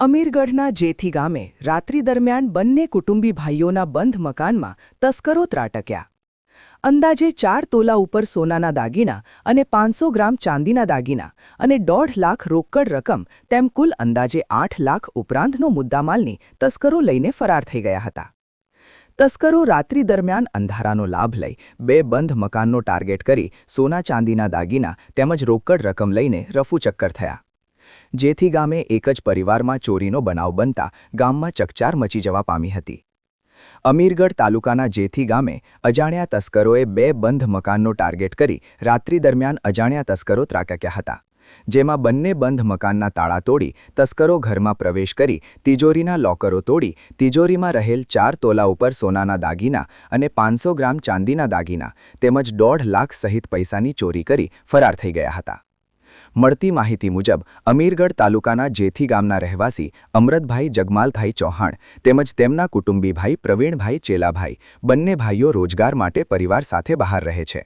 અમીરગઢના જેથી ગામે રાત્રિ દરમિયાન બંને કુટુંબી ભાઈઓના બંધ મકાનમાં તસ્કરો ત્રાટક્યા. અંદાજે 4 તોલા ઉપર સોનાના દાગીના અને 500 ગ્રામ ચાંદીના દાગીના અને 1.5 લાખ રોકડ રકમ તેમ કુલ અંદાજે 8 લાખ ઉપરાંતનો મુદ્દામાલની તસ્કરો લઈને ફરાર થઈ ગયા હતા. તસ્કરો રાત્રિ દરમિયાન અંધારાનો લાભ લઈ 2 બંધ મકાનનો ટાર્ગેટ કરી સોના ચાંદીના દાગીના તેમજ રોકડ રકમ લઈને રફુચક્કર થયા. જેથી ગામે એક જ પરિવારમાં ચોરીનો બનાવ બનતા ગામમાં ચકચાર મચી જવા પામી હતી. અમીરગઢ તાલુકાના જેથી ગામે અજાણ્યા તસ્કરોએ 2 બંધ મકાનનો ટાર્ગેટ કરી રાત્રિ દરમિયાન અજાણ્યા તસ્કરો ત્રાટક્યા હતા. જેમાં બંને બંધ મકાનના તાળા તોડી તસ્કરો ઘરમાં પ્રવેશ કરી તિજોરીના લોકરો તોડી તિજોરીમાં રહેલ 4 તોલા ઉપર સોનાના દાગીના અને 500 ગ્રામ ચાંદીના દાગીના તેમજ 1.5 લાખ સહિત પૈસાની ચોરી કરી ફરાર થઈ ગયા હતા. મળતી માહિતી મુજબ અમીરગઢ તાલુકાના જેથી ગામના રહેવાસી અમરતભાઈ જગમાલભાઈ ચૌહાણ તેમજ તેમના કુટુંબી ભાઈ પ્રવીણભાઈ ચેલાભાઈ બંને ભાઈઓ રોજગાર માટે પરિવાર સાથે બહાર રહે છે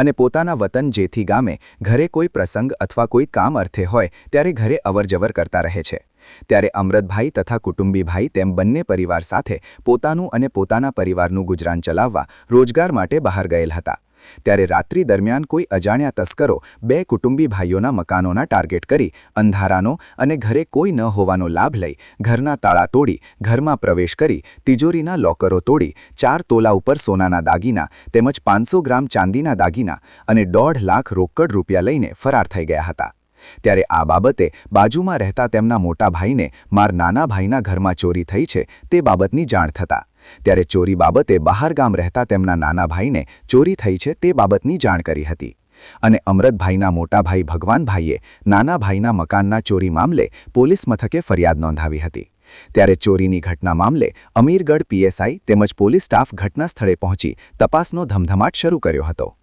અને પોતાના વતન જેથી ગામે ઘરે કોઈ પ્રસંગ અથવા કોઈ કામ અર્થે હોય ત્યારે ઘરે અવરજવર કરતા રહે છે. ત્યારે અમરતભાઈ તથા કુટુંબી ભાઈ તેમ બંને પરિવાર સાથે પોતાનું અને પોતાના પરિવારનું ગુજરાન ચલાવવા રોજગાર માટે બહાર ગયેલ હતા. ત્યારે રાત્રિ દરમિયાન કોઈ અજાણ્યા તસ્કરો 2 કુટુંબી ભાઈઓના મકાનોના ટાર્ગેટ કરી અંધારાનો અને ઘરે કોઈ ન હોવાનો લાભ લઈ ઘરના તાળા તોડી ઘરમાં પ્રવેશ કરી તિજોરીના લોકરો તોડી 4 તોલા ઉપર સોનાના દાગીના તેમજ 500 ગ્રામ ચાંદીના દાગીના અને 1.5 લાખ રોકડ રૂપિયા લઈને ફરાર થઈ ગયા હતા. ત્યારે આ બાબતે બાજુમાં રહેતા તેમના મોટા ભાઈને માર નાના ભાઈના ઘરમાં ચોરી થઈ છે તે બાબતની જાણ થતા ત્યારે ચોરી બાબતે બહાર ગામ રહેતા તેમના નાના ભાઈને ચોરી થઈ છે તે બાબતની જાણ કરી હતી અને અમરતભાઈના મોટા ભાઈ ભગવાનભાઈએ નાના ભાઈના મકાનના ચોરી મામલે પોલીસ મથકે ફરિયાદ નોંધાવી હતી. ત્યારે ચોરીની ઘટના મામલે અમીરગઢ પીએસઆઈ તેમજ પોલીસ સ્ટાફ ઘટના સ્થળે પહોંચી તપાસનો ધમધમાટ શરૂ કર્યો હતો.